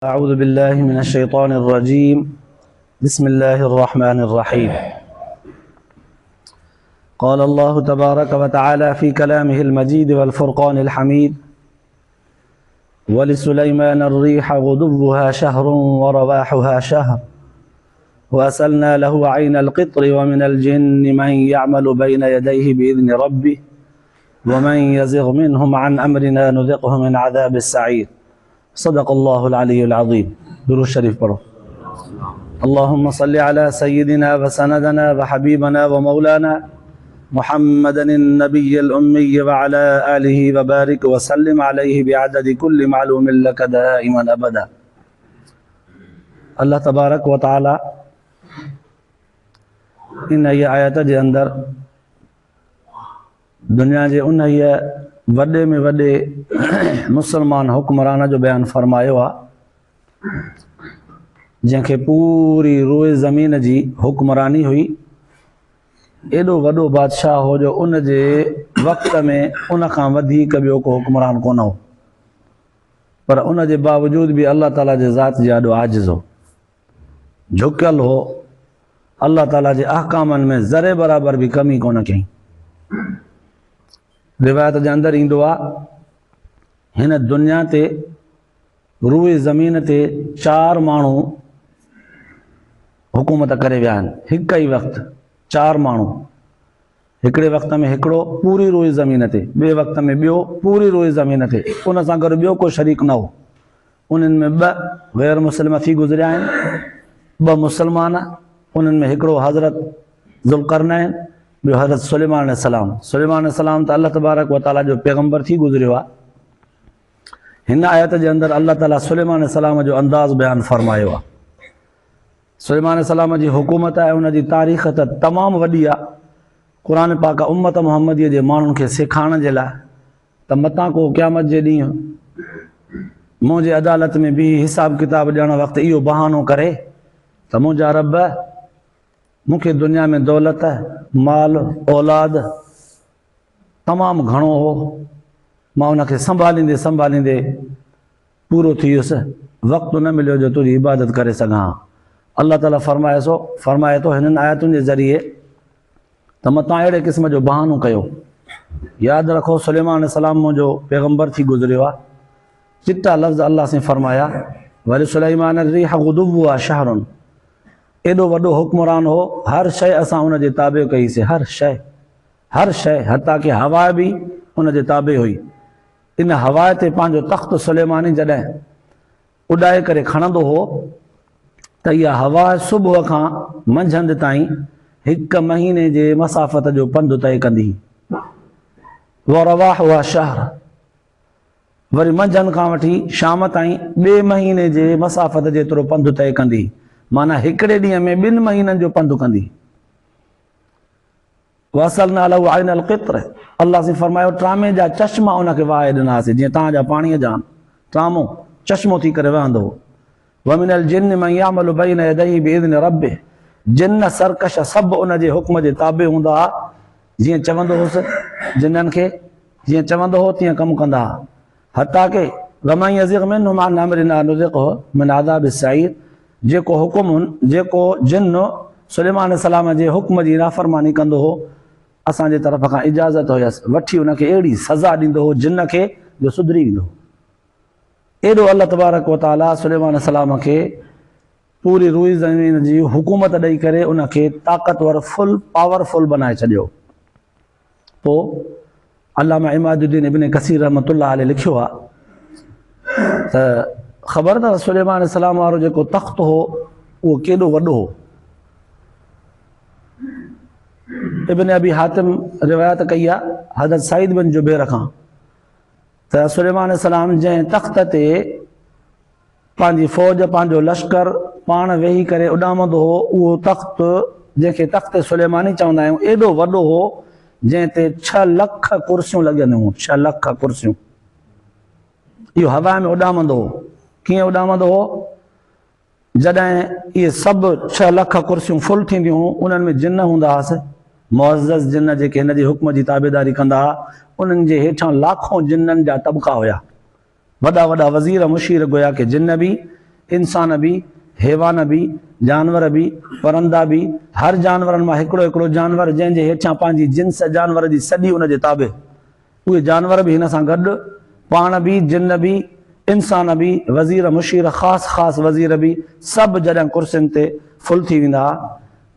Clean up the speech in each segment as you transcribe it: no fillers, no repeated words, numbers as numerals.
أعوذ بالله من الشيطان الرجيم. بسم الله الرحمن الرحيم. قال الله تبارك وتعالى في كلامه المجيد والفرقان الحميد: ولسليمان الريح غدوها شهر ورواحها شهر وأسلنا له عين القطر ومن الجن من يعمل بين يديه بإذن ربه ومن يزغ منهم عن أمرنا نذقه من عذاب السعير. صدق الله العلي العظيم. درود شريف پڑھو. اللهم صل على سيدنا وسندنا وحبيبنا ومولانا محمد النبي الأمي وعلى آله وبارك وسلم عليه بعدد كل معلوم لك دائما أبدا. اللہ تبارک و تعالی इन ये आयत जे अंदर दुनिया जे उन ये वॾे में वॾे मुसलमान हुक्मरान जो बयान फरमायो आहे जंहिंखे पूरी रोए ज़मीन जी हुक्मरानी हुई। एॾो वॾो बादशाह हो जो उन जे वक़्त में उन खां वधीक ॿियो को हुक्मरान कोन हो, पर उन जे बावजूद भी अल्लाह ताला जे ज़ात जे ॾाढो आजिज़ हो, झुकियल हो। अल्लाह ताला जे अहकामनि में ज़रे बराबर भी कमी कोन कई। रिवायत जे अंदर ईंदो आहे हिन दुनिया ते रूए ज़मीन ते 4 माण्हू हुकूमत करे विया आहिनि हिक ई वक़्त। 4 माण्हू हिकिड़े वक़्त में हिकिड़ो पूरी रूए ज़मीन ते, ॿिए वक़्त में ॿियो पूरी रूए ज़मीन ते, उन सां गॾु ॿियो को शरीक न हो। उन्हनि में 2 गैर मुस्लिम थी गुज़रिया आहिनि, 2 मुसलमान। उन्हनि में हिकिड़ो हज़रत ज़ुल्क़रनैन, ॿियो हज़रत सुलेमान अलैहिस्सलाम। सुलेमान अलैहिस्सलाम त अल्लाह तबारक व तआला जो पैगंबर थी गुज़रियो आहे। हिन आयत जे अंदर अल्लाह ताला सुलेमान अलैहिस्सलाम जो अंदाज़ बयान फरमायो आहे। सुलेमान अलैहिस्सलाम जी हुकूमत आहे, उन जी तारीख़ त तमामु वॾी आहे। क़ुरान पाक उम्मत मुहम्मदीअ जे माण्हुनि खे सेखारण जे लाइ त मतां को क़यामत जे ॾींहुं मुंहिंजे अदालत में बि हिसाब किताब ॾियण वक़्तु इहो बहानो करे त मुंहिंजा रब मूंखे दुनिया में दौलत, माल, औलाद तमामु घणो हो, मां उनखे संभालींदे संभालींदे पूरो थी वियुसि, वक़्तु न मिलियो जो तुंहिंजी इबादत करे सघां। अल्लाह ताला फरमाए थो हिननि आयतुनि जे ज़रिए त मतां अहिड़े क़िस्म जो बहानो कयो। यादि रखो सुलेमान अलैहिस्सलाम मुंहिंजो पैगंबर थी गुज़रियो आहे। चिटा लफ़्ज़ अल्लाह से फरमाया वलिसुलैमान अर्रीह गुदुव्वुहा शहरुन। एॾो वॾो हुक्मरान हो, हर शइ असां उन जे ताबे कईसीं, हर शइ हता कि हवा भी उन जे ताबे हुई। इन हवा ते पंहिंजो तख़्त सुलेमानी जॾहिं उॾाए करे खणंदो हो त इहा हवा सुबुह खां मंझंदि ताईं 1 महीने जे मसाफ़त जो पंधु तय कंदी। वरवाहुहा शहर, वरी मंझंदि खां वठी शाम ताईं 2 महीने जे मसाफ़त जेतिरो पंधु तय कंदी, माना हिकिड़े ॾींहं में 2 महीननि जो पंधु कंदी। वसलना लहू आइन अल क़ित्र, अल्लाह से फरमायो ट्रामे जा चश्मा उनखे वाहे ॾिनासीं, जीअं तव्हांजा पाणीअ जा ट्रामो चश्मो थी करे वहंदो। वमिनल जिन्न मन यामलु बैन यदैहि बिइज़्नि रब्बिह, जिन्न सरकश सभु उन जे हुक्म जे ताबे हूंदा, जीअं चवंदो हुउसि जिन्हनि खे, जीअं चवंदो हो तीअं कमु कंदा। हता के वमन यज़िग़ मिनहुम अन अमरिना नुज़िक़हु मिन अज़ाबिस सईर, जेको जिन्न सुलेमान अलैहिस्सलाम जे हुक्म जी नाफ़रमानी कंदो हो, असांजे तरफ़ खां इजाज़त हुयसि, वठी उनखे अहिड़ी सज़ा ॾींदो हो जिन्न खे जो सुधरी वेंदो। एॾो अल्लाह तबारक व तआला सुलेमान अलैहिस्सलाम खे पूरी रूई ज़मीन जी हुकूमत ॾेई करे उनखे ताक़तवर पावरफुल बनाए छॾियो। पोइ अल्लामा इमादुद्दीन इब्न कसीर रहमतुल्लाह अलैह लिखियो आहे त ख़बर अथव सुलेमान अलैहिस्सलाम वारो जेको तख़्त हो उहो केॾो वॾो हो। इब्न अबी हातिम रिवायत कई आहे हज़रत सईद बिन जुबैर खां त सुलेमान अलैहिस्सलाम जंहिं तख़्त ते पंहिंजी फ़ौज, पंहिंजो लश्कर पाण वेही करे उॾामंदो हो, उहो तख़्त जंहिंखे तख़्त सुलेमानी चवंदा आहियूं, एॾो वॾो हो जंहिं ते 6 लख कुर्सियूं लॻियलु हुयूं। 6 लख कुर्सियूं। इहो हवा में उॾामंदो हो। कीअं उॾामंदो हो? जॾहिं इहे सभु 6 लख कुर्सियूं फुल थींदियूं हुयूं, उन्हनि में जिन्न हूंदा हुआसीं, मुअज़्ज़ज़ जिन्न जेके हिन जी हुक्म जी ताबेदारी कंदा हुआ। उन्हनि जे हेठां लाखों जिन्ननि जा तबका हुया, वॾा वॾा वज़ीर मुशीर गोया के जिन्न भी इंसान भी, हैवान भी, जानवर भी, परंदा भी, हर जानवरनि मां हिकिड़ो हिकिड़ो जानवर जंहिंजे हेठां पंहिंजी जिन्स जानवर जी सॼी उनजे ताबे, उहे जानवर भी हिन सां गॾु, पाण भी, जिन भी, इंसान भी, वज़ीर मुशीर ख़ासि वज़ीर भी, सभु जॾहिं कुर्सियुनि ते फुल थी वेंदा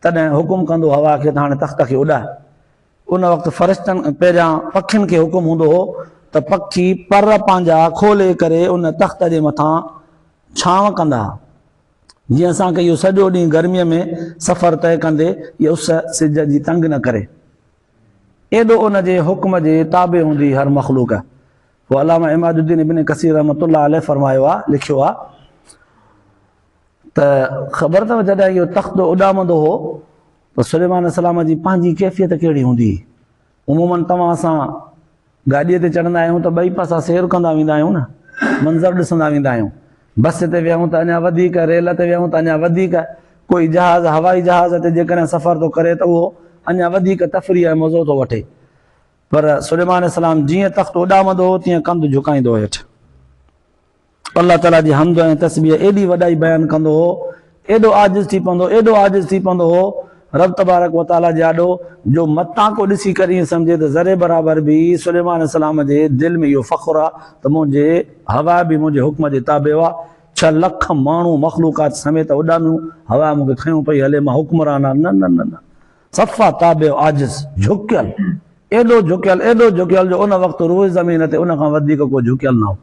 तॾहिं हुकुम कंदो हवा खे त हाणे तख़्त खे उॾाए। उन वक़्तु फ़रिश्तनि पहिरियां पखियुनि खे हुकुम हूंदो हो त पखी पर पंहिंजा खोले करे उन तख़्त जे मथां छांव कंदा, जीअं असांखे इहो सॼो ॾींहुं गर्मीअ में सफ़र तय कंदे इहा उस सिज जी तंग न करे। एॾो उन जे हुक्म जे ताबे हूंदी हर मख़लूक। पोइ अलामा इमादुद्दीन इब्न कसीर रहमतुल्लाह अलैह फरमायो आहे, लिखियो आहे त ख़बर अथव जॾहिं इहो तख़्तो उॾामंदो हो त सुलेमान अलैहिस्सलाम जी पंहिंजी कैफ़ियत कहिड़ी हूंदी। उमूमन तव्हां असां गाॾीअ ते चढ़ंदा आहियूं त ॿई पासा सैर कंदा वेंदा आहियूं न, मंज़र ॾिसंदा वेंदा आहियूं। बस ते विहूं त अञा वधीक, रेल ते विहूं त अञा वधीक, कोई जहाज़ हवाई जहाज़ ते जेकॾहिं सफ़र थो करे त उहो अञा वधीक तफ़रीह ऐं मज़ो थो वठे। पर सुलेमान अलैहिस्सलाम जीअं तख़्त उॾामंदो हो तीअं कंधु झुकाईंदो हो हेठि। अल्लाह ताला जी हमद ऐं तस्बीह एॾी वॾाई बयानु कंदो हो, एॾो आजिज़ थी पवंदो, एॾो आजिज़ थी पवंदो हो रब तबारक व ताला जे आॾो, जो मतां को ॾिसी करे ईअं सम्झे त ज़रे बराबर भी सुलेमान अलैहिस्सलाम जे दिलि में इहो फ़ख़्रु आहे त मुंहिंजे हवा बि मुंहिंजे हुक्म जे ताबे आहे। 6 लख माण्हू मख़लूक़ात समेत उॾामियूं, हवा मूंखे खयूं पई हले, मां हुक्मरान आहे, न न न न, सफ़ा ताबे आजिज़, झुकियल, एॾो झुकियल जो उन वक़्तु रोज़ ज़मीन ते उन खां वधीक को झुकियल न हो।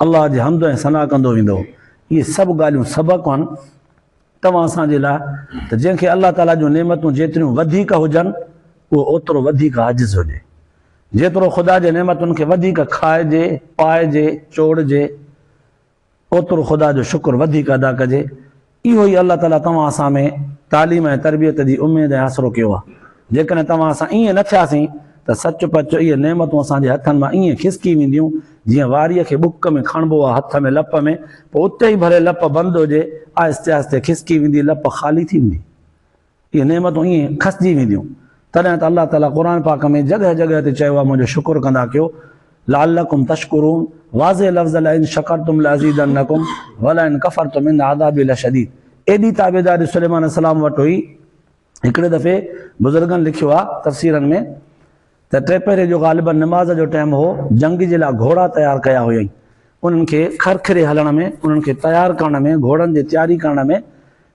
अल्लाह जी हमद ऐं सना कंदो वेंदो। इहे सभु ॻाल्हियूं सबक़ आहिनि तव्हां असांजे लाइ त जंहिंखे अल्लाह ताला जूं नेमतूं जेतिरियूं वधीक हुजनि उहो ओतिरो वधीक आजिज़ हुजे। जेतिरो ख़ुदा जे नेमतुनि खे वधीक खाइजे, पाइजे, चोड़जे, ओतिरो ख़ुदा जो शुक्र वधीक अदा कजे। इहो ई अल्लाह ताला तव्हां असां में तालीम ऐं तरबियत जी उमेद ऐं आसिरो कयो आहे। जेकॾहिं तव्हां असां ईअं न थियासीं त सच पच इहे नेमतूं असांजे हथनि मां ईअं खिसकी वेंदियूं जीअं वारीअ खे बुक में खणिबो आहे हथ में लप में, पोइ उते ई भले लप बंदि हुजे, आहिस्ते आहिस्ते खिसकी वेंदी, लप ख़ाली थी वेंदी, इहे नेमतूं ईअं खसिजी वेंदियूं। तॾहिं त अल्लाह ताला क़ुर पाक में जॻह जॻह ते चयो आहे मुंहिंजो शुक्र कंदा कयो, लालकुम तशकुरून, वाज़े लफ़्ज़ लइन शकरतुम लज़ीदन्नकुम वलइन कफरतुम इन अज़ाबी लशदीद। एॾी ताबेदारी सुलेमान अलैहिस्सलाम वटि हुई। हिकिड़े दफ़े बुज़ुर्गनि लिखियो आहे तफ़सीरनि में त टे जो ग़ालिबन नमाज़ जो टाइम हो, जंग जे लाइ घोड़ा तयारु कया हुयईं। उन्हनि खे खरखिरे हलण में, उन्हनि खे तयारु करण में, घोड़नि जी तयारी करण में,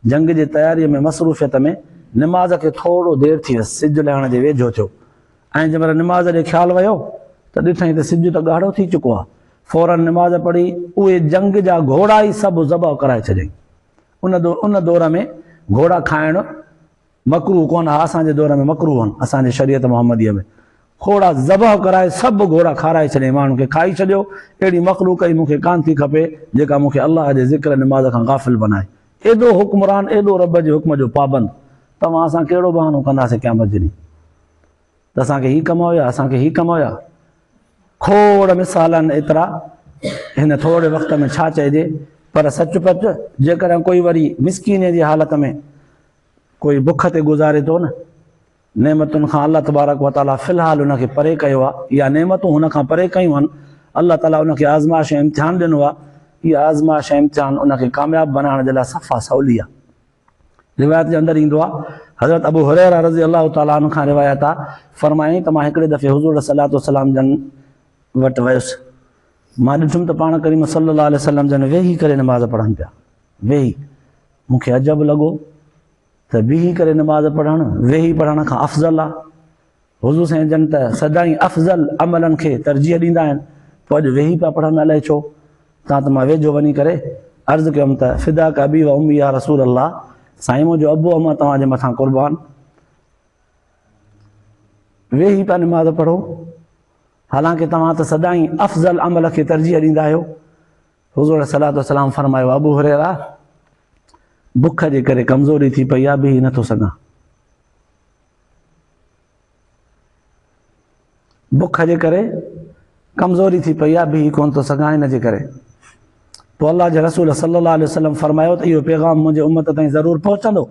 जंग जे तयारीअ में मसरूफ़ियत में निमाज़ खे थोरो देरि थी वियसि, सिज लहण जे वेझो थियो। ऐं जंहिं महिल निमाज़ ॾे ख़्यालु वियो त ॾिठईं त सिज त ॻाढ़ो थी चुको आहे। फ़ौरन निमाज़ पढ़ी उहे जंग जा घोड़ा ई सभु ज़बह कराए छॾियईं। उन दौर में घोड़ा खाइणु मकरूह कोन हा, असांजे दौर में मकरूह आहिनि, असांजे शरीयत मुहम्मदीअ में। घोड़ा ज़बह कराए सभु घोड़ा खाराए छॾियईं, माण्हुनि खे खाई छॾियो। अहिड़ी मख़लूक़ ई मूंखे कान थी खपे जेका मूंखे अलाह जे ज़िक्र निमाज़ खां गाफ़िल बनाए। एॾो हुक्मरान, एॾो रब जे हुक्म जो पाबंद, तव्हां असां कहिड़ो बहानो कंदासीं क़यामत जे ॾींहुं त असांखे हीउ कम हुया, असांखे हीउ कम हुया। खोड़ मिसाल आहिनि एतिरा, हिन थोरे वक़्त में छा चइजे। पर सच पच जेकॾहिं कोई वरी मिसकीनीअ जी हालत में कोई बुख ते गुज़ारे थो न, नेमतुनि खां अल्लाह तबारक व ताला फ़िलहालु हुनखे परे कयो आहे, इहा नेमतूं हुन खां परे कयूं आहिनि। अल्लाह ताला हुनखे आज़माइश ऐं इम्तिहान ॾिनो आहे। इहा आज़माइश ऐं इम्तिहान उनखे कामयाबु बनाइण जे लाइ सफ़ा सवली आहे। रिवायत जे अंदरि ईंदो आहे, हज़रत अबू हुरैरा रज़ी अल्लाह ताला अन्हु खां रिवायत आहे, फरमाईं त मां हिकिड़े दफ़े हुज़ूर सल्लल्लाहु अलैहि वसल्लम जन वटि वियुसि। मां ॾिठुमि त पाण करीम सल्लल्लाहु अलैहि वसल्लम जन वेही करे निमाज़ पढ़नि पिया। वेही, मूंखे अजब लॻो त बीही करे निमाज़ पढ़णु वेही पढ़ण खां अफ़ज़ल आहे। हुज़ूर साईं जन त सदाईं अफ़ज़ल अमलनि खे तरजीह ॾींदा आहिनि, पोइ अॼु वेही पिया पढ़नि, अलाए छो। तां त मां वेझो वञी करे अर्ज़ु कयुमि त फ़िदा का अबी व उम्मी या रसूल अल्लाह, साईं मुंहिंजो अबो अमा तव्हांजे मथां क़ुर्बान, वेही पिया निमाज़ पढ़ो, हालांकि तव्हां त सदाईं अफ़ज़ल अमल खे तरजीह ॾींदा आहियो। हुज़ूर सल्लल्लाहु अलैहि वसल्लम फरमायो, अबू हुरैरा बुख जे करे कमज़ोरी थी पई आहे, बीही नथो सघां। बुख जे करे कमज़ोरी थी पई आहे, बीही कोन थो सघां, हिन जे करे। पोइ अल्लाह जे रसूल सल्लल्लाहु अलैहि वसल्लम फरमायो त इहो पैगाम मुंहिंजे उम्मत ताईं ज़रूरु पहुचंदो,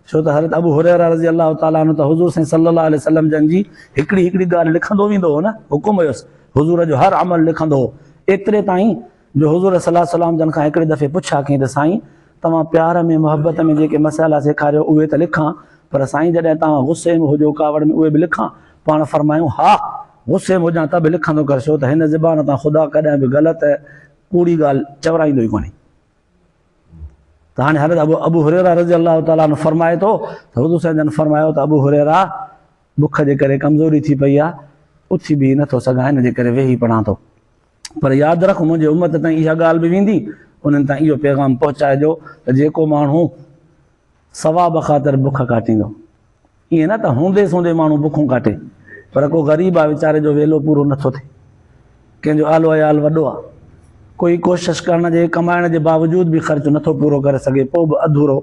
छो त हज़रत अबू हुरैरा रज़ी अल्लाह ताला अन्हु त हुज़ूर साईं सल्लल्लाहु अलैहि वसल्लम जन जी हिकिड़ी ॻाल्हि लिखंदो वेंदो हो न, हुकुम हुयुसि, हुज़ूर जो हर अमल लिखंदो हो। एतिरे ताईं जो हुज़ूर सल्लल्लाहु अलैहि वसल्लम जन खां हिकिड़े दफ़े पुछा कई त साईं तव्हां प्यार में मोहब्बत में जेके मसाइला सेखारियो उहे त लिखां, पर साईं जॾहिं तव्हां गुस्से में हुजो कावड़ में उहे बि लिखां? पाण फरमायूं हा गुस्से में हुजां त बि लिखंदो कर, छो त हिन ज़बान तां ख़ुदा कॾहिं बि ग़लति कूड़ी ॻाल्हि चवराईंदो ई कोन्हे। त हाणे हज़रत अबू हुरैरा रज़ी अल्लाह ताला अन्हु फरमाए थो त हुज़ूर साईं जन फरमायो त अबू हुरैरा बुख जे करे कमज़ोरी थी पई आहे, उथी बि नथो सघां, हिन जे करे वेही पढ़ां थो। पर यादि रख मुंहिंजे उम्मत ताईं इहा ॻाल्हि बि वेंदी, उन्हनि ताईं इहो पैगाम पहुचाइजो त जेको माण्हू सवाब ख़ातिर बुख काटींदो, ईअं न त हूंदे सूंदे माण्हू बुखूं काटे, पर को ग़रीब आहे वीचारे जो वेलो पूरो नथो थिए, कंहिंजो आलो अयाल वॾो आहे, कोई कोशिशि करण जे कमाइण जे बावजूद बि ख़र्चु नथो पूरो करे सघे, पोइ बि अधूरो,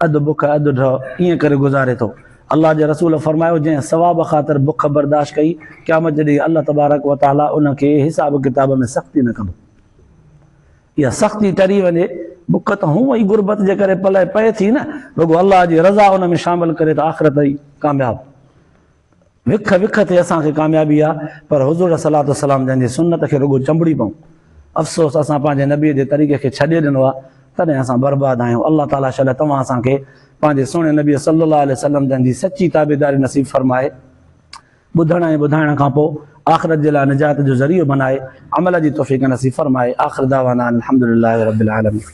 अधु बुख अधु ढह ईअं करे गुज़ारे थो। अल्लाह जे रसूल फरमायो जंहिं सवाब ख़ातिर बुख बर्दाश्त कई, क़यामत जे ॾींहुं अल्लाह तबारक व तआला उनखे हिसाब किताब में सख़्ती न कंदो। इहा सख़्ती टरी वञे, बुख त हूअं ई गुरबत जे करे पए थी न, रुॻो अल्लाह जी रज़ा उन में शामिल करे त आख़िरत ई कामयाबु। विख विख ते असांखे कामयाबी आहे, पर हुज़ूर सल्लल्लाहु अलैहि वसल्लम जंहिंजी सुन्नत खे रुॻो चंबड़ी पऊं। अफ़सोस असां पंहिंजे नबीअ जे तरीक़े खे छॾे ॾिनो आहे, तॾहिं असां बर्बादु आहियूं। अल्लाह ताला शल तव्हां असांखे पंहिंजे सुहिणे नबी सल्लल्लाहु अलैहि वसल्लम जंहिंजी सची ताबेदारी नसीब फरमाए, ॿुधण ऐं ॿुधाइण खां पोइ आख़िरत जे लाइ निजात जो ज़रियो बनाए, अमल जी तौफ़ीक़ नसीब फरमाए। आख़िर दावाना अल्हम्दुलिल्लाहि रब्बिल आलमीन।